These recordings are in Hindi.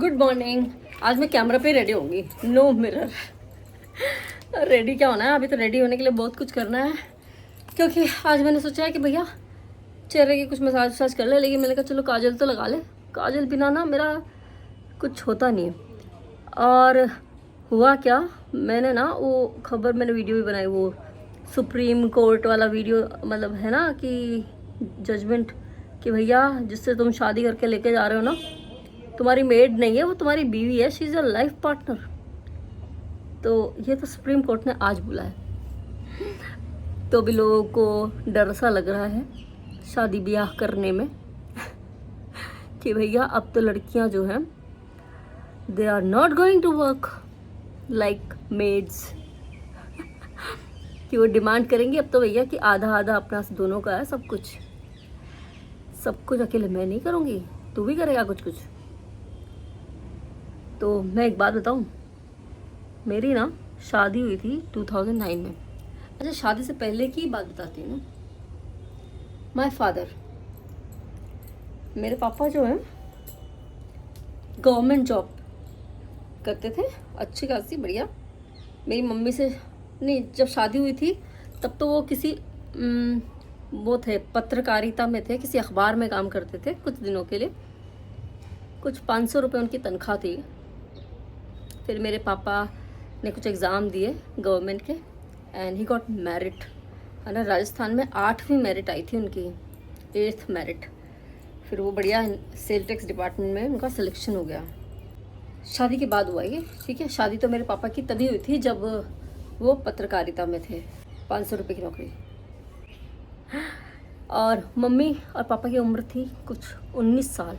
Good morning. आज मैं कैमरा पे रेडी होंगी, नो मिरर। रेडी क्या होना है, अभी तो रेडी होने के लिए बहुत कुछ करना है, क्योंकि आज मैंने सोचा है कि भैया चेहरे की कुछ मसाज वसाज कर ले, लेकिन मैंने कहा चलो काजल तो लगा ले। काजल बिना ना मेरा कुछ होता नहीं है। और हुआ क्या, मैंने ना वो खबर, मैंने वीडियो भी बनाई, वो सुप्रीम कोर्ट वाला वीडियो, मतलब है ना कि जजमेंट, कि भैया जिससे तुम शादी करके लेके जा रहे हो ना, तुम्हारी मेड नहीं है, वो तुम्हारी बीवी है, she is a life partner. तो ये तो सुप्रीम कोर्ट ने आज बोला है। तो भी लोगों को डर सा लग रहा है शादी ब्याह करने में कि भैया अब तो लड़कियां जो हैं, they are not going to work like maids. कि वो डिमांड करेंगी अब तो भैया कि आधा आधा अपना दोनों का है, सब कुछ अकेले मैं नहीं करूँगी, तू भी करेगा कुछ कुछ। तो मैं एक बात बताऊं, मेरी ना शादी हुई थी 2009 में। अच्छा, शादी से पहले की बात बताती हूँ। माय फादर, मेरे पापा जो हैं गवर्नमेंट जॉब करते थे, अच्छी खासी बढ़िया। मेरी मम्मी से नहीं, जब शादी हुई थी तब तो वो किसी वो थे, पत्रकारिता में थे, किसी अखबार में काम करते थे कुछ दिनों के लिए। कुछ 500 रुपये उनकी तनख्वाह थी। फिर मेरे पापा ने कुछ एग्ज़ाम दिए गवर्नमेंट के, एंड ही गॉट मेरिट, है ना। राजस्थान में 8वीं मेरिट आई थी उनकी, 8th मेरिट। फिर वो बढ़िया सेल टैक्स डिपार्टमेंट में उनका सिलेक्शन हो गया। शादी के बाद हुआ ये, ठीक है। शादी तो मेरे पापा की तभी हुई थी जब वो पत्रकारिता में थे, 500 रुपये की नौकरी। और मम्मी और पापा की उम्र थी कुछ 19 साल।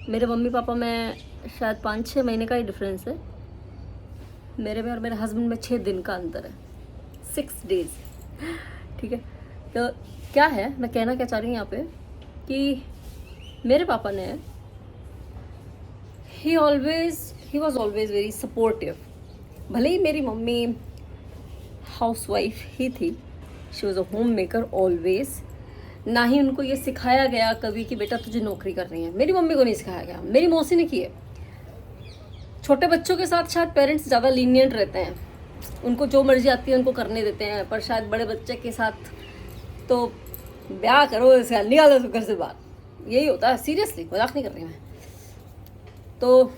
मेरे मम्मी पापा में शायद 5-6 महीने का ही डिफरेंस है। मेरे में और मेरे हस्बैंड में 6 दिन का अंतर है, 6 डेज, ठीक है। तो क्या है, मैं कहना क्या चाह रही हूँ यहाँ पे कि मेरे पापा ने, he was always very supportive. भले ही मेरी मम्मी हाउसवाइफ ही थी, she was a home maker always. ना ही उनको ये सिखाया गया कभी कि बेटा तुझे नौकरी करनी है, मेरी मम्मी को नहीं सिखाया गया, मेरी मौसी ने की है। छोटे बच्चों के साथ शायद पेरेंट्स ज़्यादा लीनियंट रहते हैं, उनको जो मर्जी आती है उनको करने देते हैं, पर शायद बड़े बच्चे के साथ तो ब्याह करो, इसे निकालो घर से बाहर, यही होता है। सीरियसली मजाक नहीं कर रही मैं। तो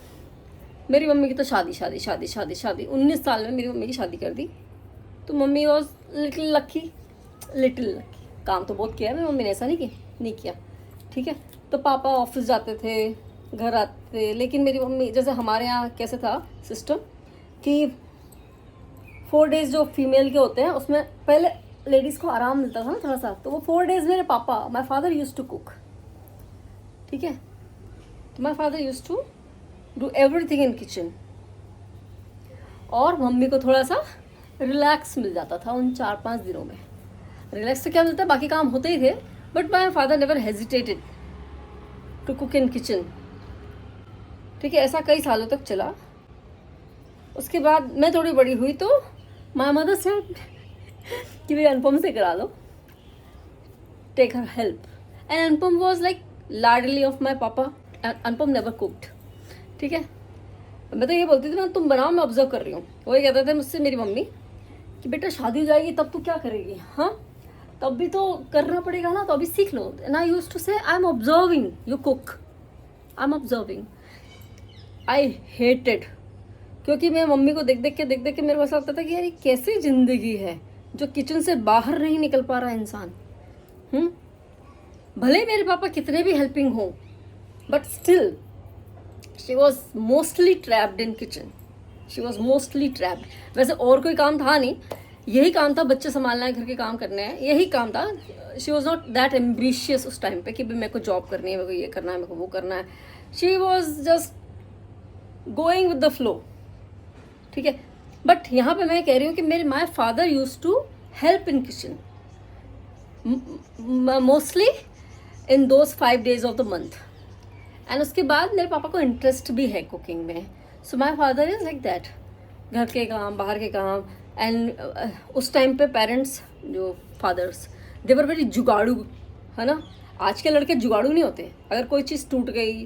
मेरी मम्मी की तो शादी 19 साल में मेरी मम्मी की शादी कर दी। तो मम्मी वॉज लिटिल लकी। काम तो बहुत किया है मेरी मम्मी ने, ऐसा नहीं किया, ठीक है। तो पापा ऑफिस जाते थे, घर आते, लेकिन मेरी मम्मी, जैसे हमारे यहाँ कैसे था सिस्टम कि 4 डेज जो फीमेल के होते हैं उसमें पहले लेडीज़ को आराम मिलता था ना थोड़ा सा, तो वो 4 डेज मेरे पापा, my father used to cook, ठीक है। तो my father used to do everything in kitchen, और मम्मी को थोड़ा सा रिलैक्स मिल जाता था उन 4-5 दिनों में। रिलैक्स तो क्या मिलता है, बाकी काम होते ही थे, but my father never hesitated to cook in kitchen, ठीक है। ऐसा कई सालों तक चला। उसके बाद मैं थोड़ी बड़ी हुई तो माय मदर सेड कि भाई अनुपम से करा दो, take her help. And Anupam was like लाडली ऑफ माई पापा। अनुपम नेवर कुक्ड, ठीक है। मैं तो ये बोलती थी, मैं तुम बनाओ, मैं ऑब्जर्व कर रही हूँ। वो ये कहते थे मुझसे मेरी मम्मी कि बेटा शादी हो जाएगी तब तू क्या करेगी, हाँ तब भी तो करना पड़ेगा ना, तो अभी सीख लो। एंड आई यूज्ड टू से I am observing you cook, I am observing. I hated, क्योंकि मैं मम्मी को देख देख के मेरे को ऐसा लगता था कि यार ये कैसी ज़िंदगी है जो किचन से बाहर नहीं निकल पा रहा है इंसान। भले मेरे पापा कितने भी हेल्पिंग हो, but still she was mostly trapped in kitchen, she was mostly trapped. वैसे और कोई काम था नहीं, यही काम था, बच्चे संभालना है, घर के काम करने हैं, यही काम था। She was not that ambitious उस टाइम पे कि मेरे को जॉब करनी है, मेरे को ये करना है, मेरे को वो करना है। She was just going with the flow, ठीक है। बट यहाँ पे मैं कह रही हूँ कि मेरे my father use to help in kitchen mostly in those 5 days of the month. And उसके बाद मेरे पापा को इंटरेस्ट भी है कुकिंग में, so my father is like that, घर के काम, बाहर के काम। एंड उस टाइम पे पेरेंट्स जो फादर्स, दे वर वेरी जुगाड़ू, है ना। आज के लड़के जुगाड़ू नहीं होते, अगर कोई चीज़ टूट गई,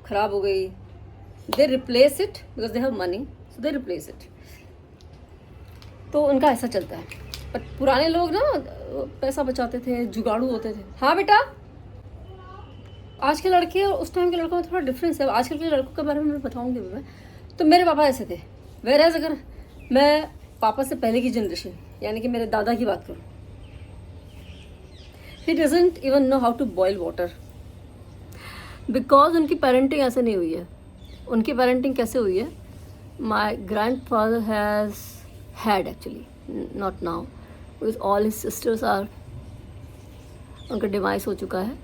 ख़राब हो गई, they replace it because they have money, so they replace it. तो उनका ऐसा चलता है। बट पुराने लोग ना पैसा बचाते थे, जुगाड़ू होते थे। हाँ बेटा, आज के लड़के और उस टाइम के लड़कों में थोड़ा डिफरेंस है। आजकल के लड़कों के बारे में मैं बताऊंगी मैं। तो मेरे पापा ऐसे थे। वेराज अगर मैं पापा से पहले की जनरेशन यानी कि मेरे दादा की बात करूँ, he doesn't even know how to boil water because उनकी पेरेंटिंग ऐसे नहीं हुई है। उनकी पेरेंटिंग कैसे हुई है, my grandfather has had actually, not now, because all his sisters are, उनका डिवाइस हो चुका है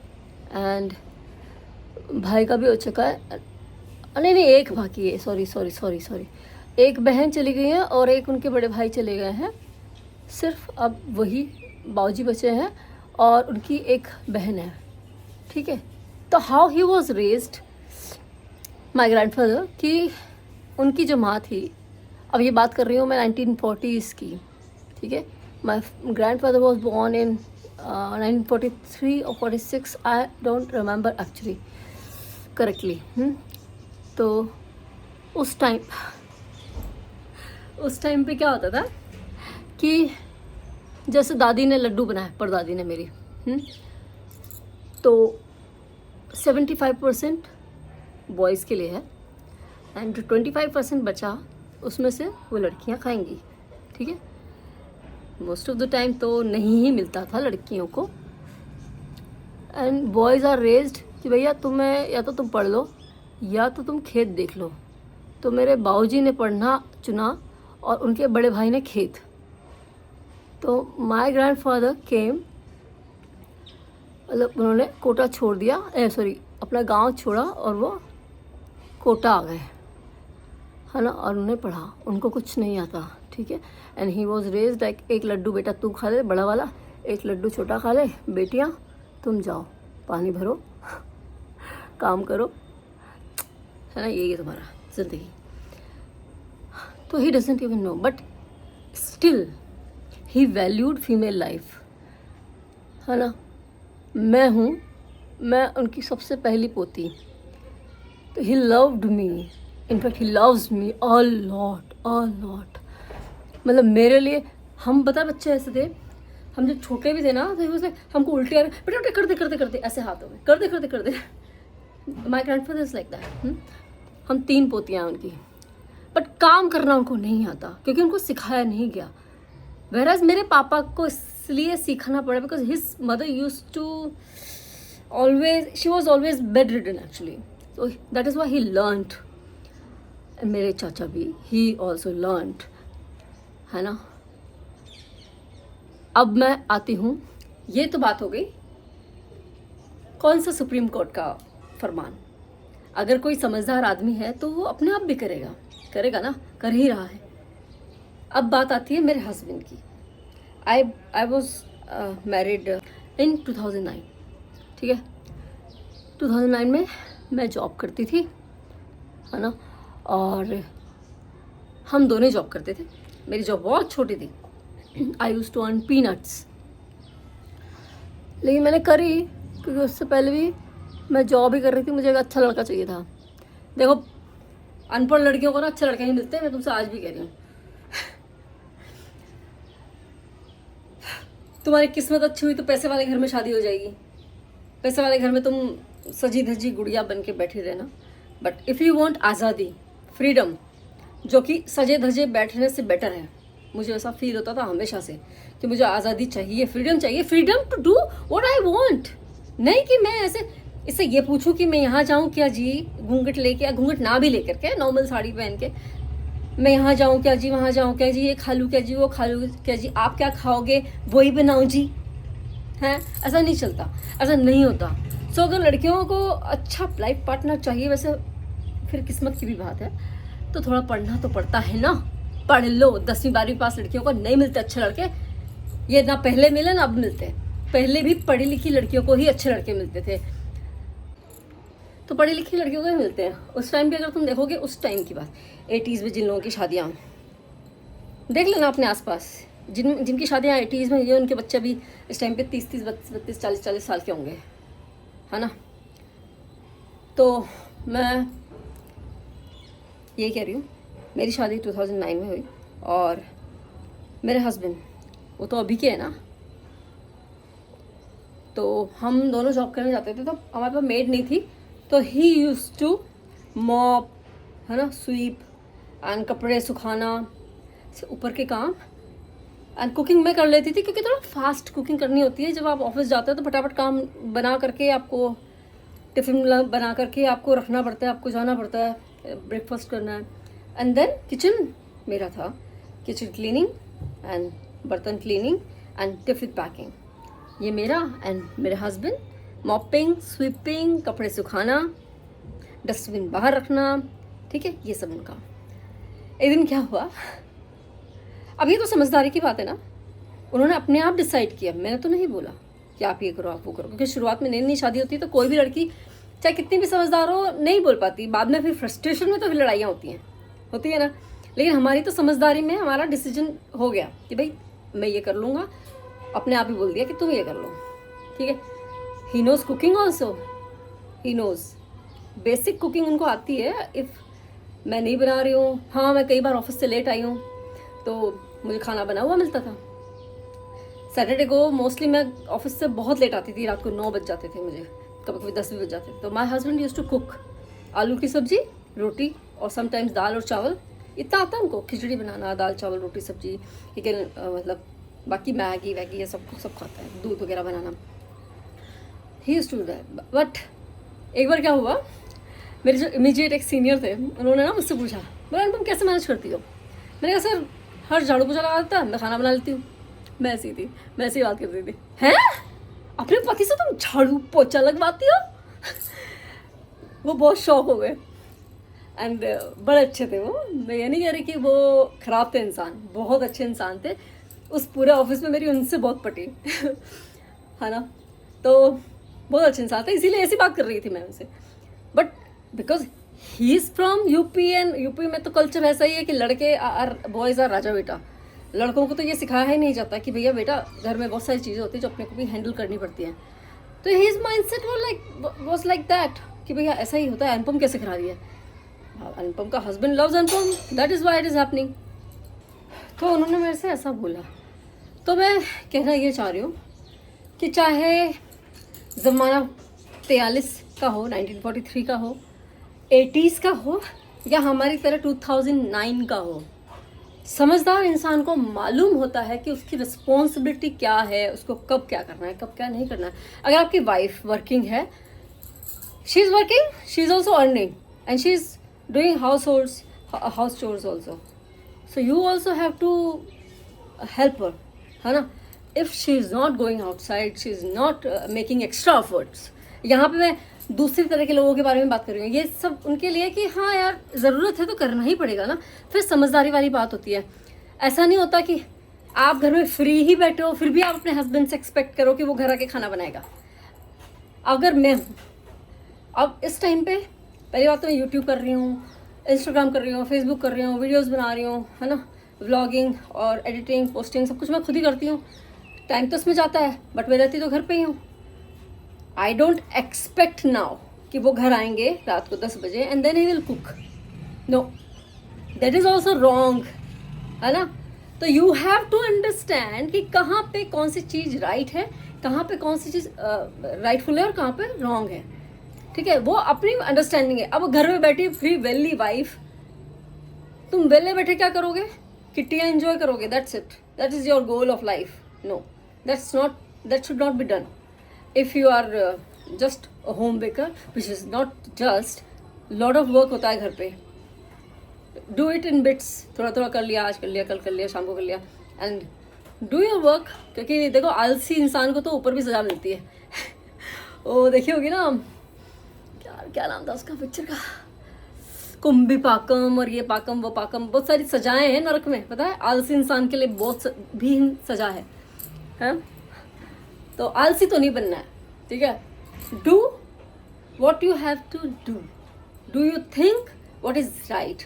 एंड भाई का भी हो चुका है। नहीं, एक बाकी है, सॉरी, एक बहन चली गई है और एक उनके बड़े भाई चले गए हैं। सिर्फ अब वही बाऊजी बचे हैं और उनकी एक बहन है, ठीक है। तो how he was raised my grandfather, कि उनकी जो माँ थी, अब ये बात कर रही हूँ मैं 1940s की, ठीक है। माई ग्रैंडफादर वॉज बॉर्न इन 1943 और 46, I don't remember actually correctly. तो उस टाइम पे क्या होता था कि जैसे दादी ने लड्डू बनाए, परदादी ने मेरी, तो 75% बॉयज़ के लिए है एंड जो 25% बचा उसमें से वो लड़कियां खाएंगी, ठीक है। मोस्ट ऑफ द टाइम तो नहीं ही मिलता था लड़कियों को एंड बॉयज़ आर रेज्ड कि भैया तुम्हें या तो तुम पढ़ लो या तो तुम खेत देख लो। तो मेरे बाऊजी ने पढ़ना चुना और उनके बड़े भाई ने खेत। तो माय ग्रैंडफादर केम, मतलब उन्होंने कोटा छोड़ दिया, अपना गांव छोड़ा और वो कोटा आ गए, है ना। और उन्हें पढ़ा, उनको कुछ नहीं आता, ठीक है। And he was raised like, एक लड्डू बेटा तू खा ले बड़ा वाला, एक लड्डू छोटा खा ले, बेटियाँ तुम जाओ पानी भरो काम करो, है ना, यही है तुम्हारा ज़िंदगी। तो ही doesn't even no, but still he valued female life, है ना। मैं उनकी सबसे पहली पोती। तो he loved me, in fact he loves me a lot. मतलब मेरे लिए, हम बता बच्चे ऐसे थे, हम जब छोटे भी थे ना तो उसने हमको उल्टी आ रहे, बेटा करते ऐसे हाथों में करते माई ग्रैंडफादर इज लाइक दैट। हम 3 पोतियाँ हैं उनकी, बट काम करना उनको नहीं आता क्योंकि उनको सिखाया नहीं गया। whereas मेरे पापा को इसलिए सीखना पड़ा because his mother use to always, she was always bedridden actually, so that is why he learned। मेरे चाचा भी, he also learned, है ना। अब मैं आती हूँ, ये तो बात हो गई कौन सा सुप्रीम कोर्ट का फरमान। अगर कोई समझदार आदमी है तो वो अपने आप भी करेगा ना, कर ही रहा है। अब बात आती है मेरे हस्बैंड की। आई वॉज मैरिड इन 2009, ठीक है। 2009 में मैं जॉब करती थी, है ना, और हम दोनों जॉब करते थे। मेरी जॉब बहुत छोटी थी, आई यूज टू अर्न पीनट्स, लेकिन मैंने करी क्योंकि उससे पहले भी मैं जॉब ही कर रही थी। मुझे एक अच्छा लड़का चाहिए था। देखो अनपढ़ लड़कियों को ना अच्छे लड़के नहीं मिलते, मैं तुमसे आज भी कह रही हूँ। तुम्हारी किस्मत अच्छी हुई तो पैसे वाले घर में शादी हो जाएगी, पैसे वाले घर में तुम सजी धजी गुड़िया बन के बैठी रहना। बट इफ़ यू वांट आज़ादी, फ्रीडम, जो कि सजे धजे बैठने से बेटर है, मुझे ऐसा फील होता था हमेशा से कि मुझे आज़ादी चाहिए, freedom to do what I want. नहीं कि मैं ऐसे इससे ये पूछूं कि मैं यहाँ जाऊँ क्या जी, घूंघट लेके, या घूंघट ना भी लेकर के, नॉर्मल साड़ी पहन के मैं यहाँ जाऊँ क्या जी, वहाँ जाऊँ क्या जी, ये खा लूँ क्या जी, वो खा लूँ क्या जी, आप क्या खाओगे वही बनाऊँ जी, हैं। ऐसा नहीं चलता, ऐसा नहीं होता। सो अगर लड़कियों को अच्छा लाइफ पार्टनर चाहिए, वैसे फिर किस्मत की भी बात है, तो थोड़ा पढ़ना तो पड़ता है ना। पढ़ लो, 10वीं 12वीं पास लड़कियों को नहीं मिलते अच्छे लड़के, ये ना पहले मिले ना अब मिलते। पहले भी पढ़ी लिखी लड़कियों को ही अच्छे लड़के मिलते थे, तो पढ़ी लिखी लड़कियों को ही मिलते हैं। उस टाइम पे अगर तुम देखोगे, उस टाइम की बात 80s में जिन लोगों की शादियाँ, देख लेना अपने आसपास, जिनकी शादियाँ 80s में, ये उनके बच्चे भी इस टाइम पे 30 32 40 साल के होंगे, है ना। तो मैं ये कह रही हूँ, मेरी शादी 2009 में हुई और मेरे हस्बैंड वो तो अभी के है ना, तो हम दोनों जॉब करने जाते थे, तो हमारे पास मेड नहीं थी, तो ही यूज टू मॉप, है ना, स्वीप एंड कपड़े सुखाना, ऊपर के काम, एंड कुकिंग मैं कर लेती थी क्योंकि थोड़ा फास्ट कुकिंग करनी होती है। जब आप ऑफिस जाते हो तो फटाफट काम बना करके आपको टिफ़िन बना करके आपको रखना पड़ता है, आपको जाना पड़ता है, ब्रेकफास्ट करना है। एंड देन किचन मेरा था, किचन क्लीनिंग एंड बर्तन क्लीनिंग एंड टिफ़िन पैकिंग, ये मेरा। एंड मेरे हस्बैंड मॉपिंग, स्वीपिंग, कपड़े सुखाना, डस्टबिन बाहर रखना, ठीक है, ये सब उनका। एक दिन क्या हुआ, अब ये तो समझदारी की बात है ना, उन्होंने अपने आप डिसाइड किया, मैंने तो नहीं बोला कि आप ये करो आप वो करो, क्योंकि शुरुआत में नई नई शादी होती है तो कोई भी लड़की चाहे कितनी भी समझदार हो नहीं बोल पाती, बाद में फिर फ्रस्ट्रेशन में तो फिर लड़ाइयाँ होती है ना। लेकिन हमारी तो समझदारी में हमारा डिसीजन हो गया कि भाई मैं ये कर लूँगा, अपने आप ही बोल दिया कि तुम ये कर लो, ठीक है। He knows cooking also, he knows basic cooking उनको आती है। इफ़ मैं नहीं बना रही हूँ, हाँ मैं कई बार ऑफिस से लेट आई हूँ तो मुझे खाना बना हुआ मिलता था। सैटरडे को मोस्टली मैं ऑफिस से बहुत लेट आती थी, रात को 9 बज जाते थे मुझे, कभी कभी 10 भी बज जाते थे। तो my husband used to cook आलू की सब्जी, रोटी और समटाइम्स दाल और चावल, इतना आता उनको, खिचड़ी बनाना, दाल चावल रोटी सब्जी, ठीक है, मतलब बाकी मैगी वैगी ये सब खाता है, दूध वगैरह बनाना, he used to do that. But एक बार क्या हुआ, मेरे जो इमीडिएट एक सीनियर थे उन्होंने ना मुझसे पूछा, बोला तुम कैसे मैनेज करती हो। मैंने कहा सर हर झाड़ू पोछा लगा देता है, मैं खाना बना लेती हूँ। मैं ऐसी थी, मैं ऐसी बात करती थी। हैं, अपने पति से तुम झाड़ू पोछा लगवाती हो? वो बहुत शौक हो गए। एंड बड़े अच्छे थे वो, मैं ये नहीं कह रही कि वो ख़राब थे इंसान, बहुत अच्छे इंसान थे। उस पूरे ऑफिस में मेरी उनसे बहुत पटी है ना, तो बहुत अच्छे इंसान थे, इसीलिए ऐसी बात कर रही थी मैं उनसे। But because he is from UP and UP में तो कल्चर ऐसा ही है कि लड़के बॉयज़ आर राजा बेटा। लड़कों को तो ये सिखाया ही नहीं जाता कि भैया बेटा घर में बहुत सारी चीज़ें होती हैं जो अपने को भी हैंडल करनी पड़ती हैं। तो his mindset was like that कि भैया ऐसा ही होता है। अनुपम कैसे करा रही है, अनुपम का husband loves Anupam, that is why it is happening. तो उन्होंने मेरे से ऐसा बोला। तो मैं कहना ये चाह रही हूँ कि चाहे ज़माना 43 का हो, 1943 का हो, 80s का हो, या हमारी तरह 2009 का हो, समझदार इंसान को मालूम होता है कि उसकी रिस्पॉन्सिबिलिटी क्या है, उसको कब क्या करना है, कब क्या नहीं करना है। अगर आपकी वाइफ वर्किंग है, she is working, she is also earning and she is doing house chores also, so you also have to help her, है ना। If she is not going outside, she is not making extra efforts. यहाँ पे मैं दूसरी तरह के लोगों के बारे में बात कर रही हूँ, ये सब उनके लिए कि हाँ यार ज़रूरत है तो करना ही पड़ेगा ना, फिर समझदारी वाली बात होती है। ऐसा नहीं होता कि आप घर में फ्री ही बैठे हो फिर भी आप अपने हस्बैंड से एक्सपेक्ट करो कि वो घर आके खाना बनाएगा। अगर मैं हूँ अब इस टाइम पे, पहली बात तो मैं यूट्यूब कर रही हूँ, इंस्टाग्राम कर रही हूँ, फेसबुक कर रही हूँ, वीडियोज़ बना रही हूँ, है ना, व्लॉगिंग और एडिटिंग पोस्टिंग सब कुछ मैं खुद ही करती हूँ। टाइम तो इसमें जाता है, बट मैं रहती तो घर पे ही हूँ। आई डोंट एक्सपेक्ट नाउ कि वो घर आएंगे रात को 10 बजे and then he will cook, no, that is also wrong, है ना। तो यू हैव टू अंडरस्टैंड कि कहाँ पे कौन सी चीज़ राइट है, कहाँ पे कौन सी चीज़ राइटफुल है और कहाँ पे रॉन्ग है, ठीक है, वो अपनी अंडरस्टैंडिंग है। अब घर में बैठी फ्री वेली वाइफ, तुम वेले बैठे क्या करोगे, किट्टियाँ एंजॉय करोगे, that's it, that is your goal of life. No, that's not, that should not be done. If you are just a home baker, which is not just, lot of work होता है घर पे, do it in bits, थोड़ा थोड़ा कर लिया, आज कर लिया, कल कर लिया, शाम को कर लिया, and do your work। क्योंकि देखो आलसी इंसान को तो ऊपर भी सजा मिलती है वो देखी होगी ना, क्या नाम था उसका पिक्चर का, कुंभी पाकम और ये पाकम वो पाकम, बहुत सारी सजाएं हैं नरक में, पता है, आलसी इंसान के लिए बहुत भी सजा है? तो आलसी तो नहीं बनना है, ठीक है। Do what you have to do, do you think what is right,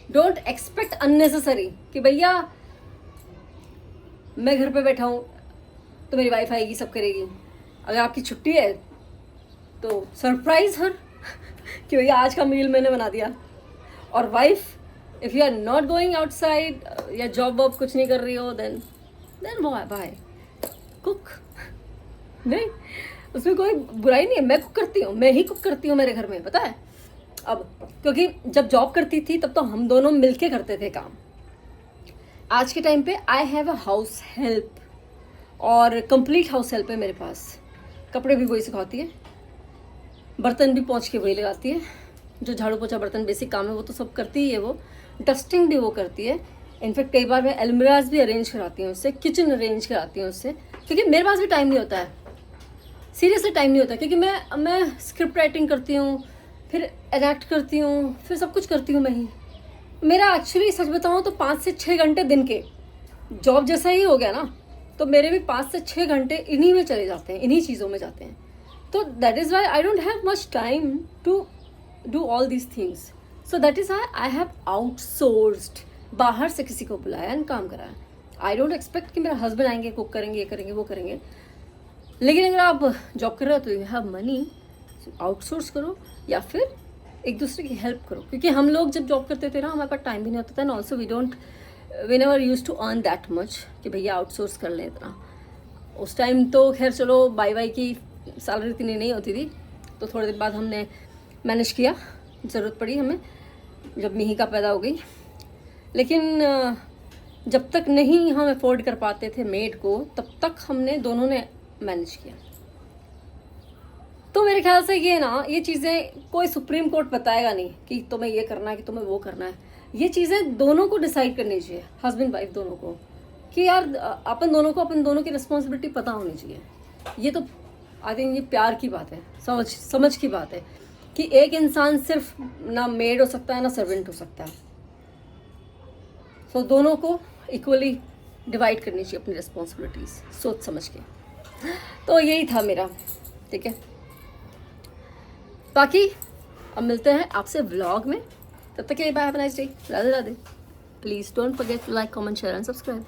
don't expect unnecessary कि भैया मैं घर पे बैठा हूँ तो मेरी वाइफ आएगी सब करेगी। अगर आपकी छुट्टी है तो सरप्राइज हर कि भैया आज का मील मैंने बना दिया, और wife if you are not going outside या जॉब वॉब कुछ नहीं कर रही हो देन बाय कुक। नहीं, उसमें कोई बुराई नहीं है, मैं कुक करती हूँ, मैं ही कुक करती हूँ मेरे घर में, पता है। अब क्योंकि जब जॉब करती थी तब तो हम दोनों मिलके करते थे काम। आज के टाइम पे I have a house help और कंप्लीट हाउस हेल्प है मेरे पास। कपड़े भी वही सिखाती है, बर्तन भी पोंछ के वही लगाती है, जो झाड़ू पोछा बर्तन बेसिक काम है वो तो सब करती ही है वो, डस्टिंग भी वो करती है। इनफैक्ट कई बार मैं अलमीराज भी अरेंज कराती हूँ उससे, किचन अरेंज कराती हूँ उससे, क्योंकि मेरे पास भी टाइम नहीं होता है, सीरियसली टाइम नहीं होता, क्योंकि मैं स्क्रिप्ट राइटिंग करती हूँ, फिर एडिट करती हूँ, फिर सब कुछ करती हूँ मैं ही। मेरा एक्चुअली सच बताऊँ तो 5 से 6 घंटे दिन के, जॉब जैसा ही हो गया ना, तो मेरे भी 5 से 6 घंटे इन्हीं में चले जाते हैं, इन्हीं चीज़ों में जाते हैं। तो that is why I don't have much time to do all these things. So that is I have outsourced, बाहर से किसी को बुलाया एंड काम कराया। आई डोंट एक्सपेक्ट कि मेरा हस्बैंड आएंगे, कुक करेंगे, ये करेंगे, वो करेंगे। लेकिन अगर आप जॉब कर रहे हो तो यू हैव मनी, आउटसोर्स करो या फिर एक दूसरे की हेल्प करो। क्योंकि हम लोग जब जॉब करते थे ना, हमारे पास टाइम भी नहीं होता था, and also we never use to earn that much कि भैया आउटसोर्स कर लें इतना। उस टाइम तो खैर चलो बाई की सैलरी इतनी नहीं होती थी, तो थोड़े दिन बाद हमने मैनेज किया, ज़रूरत पड़ी हमें जब मिहिका पैदा हो गई। लेकिन जब तक नहीं हम अफोर्ड कर पाते थे मेड को, तब तक हमने दोनों ने मैनेज किया। तो मेरे ख्याल से ये ना, ये चीज़ें कोई सुप्रीम कोर्ट बताएगा नहीं कि तुम्हें ये करना है कि तुम्हें वो करना है। ये चीज़ें दोनों को डिसाइड करनी चाहिए, हस्बैंड वाइफ दोनों को, कि यार अपन दोनों की रिस्पॉन्सिबिलिटी पता होनी चाहिए। ये तो आई थिंक ये प्यार की बात है, समझ की बात है कि एक इंसान सिर्फ ना मेड हो सकता है ना सर्वेंट हो सकता है। सो दोनों को इक्वली डिवाइड करनी चाहिए अपनी रिस्पॉन्सिबिलिटीज़, सोच समझ के। तो यही था मेरा, ठीक है। बाकी अब मिलते हैं आपसे व्लॉग में, तब तक के लिए bye, have a nice day, Radhe Radhe. Please don't forget to like, comment, share and subscribe.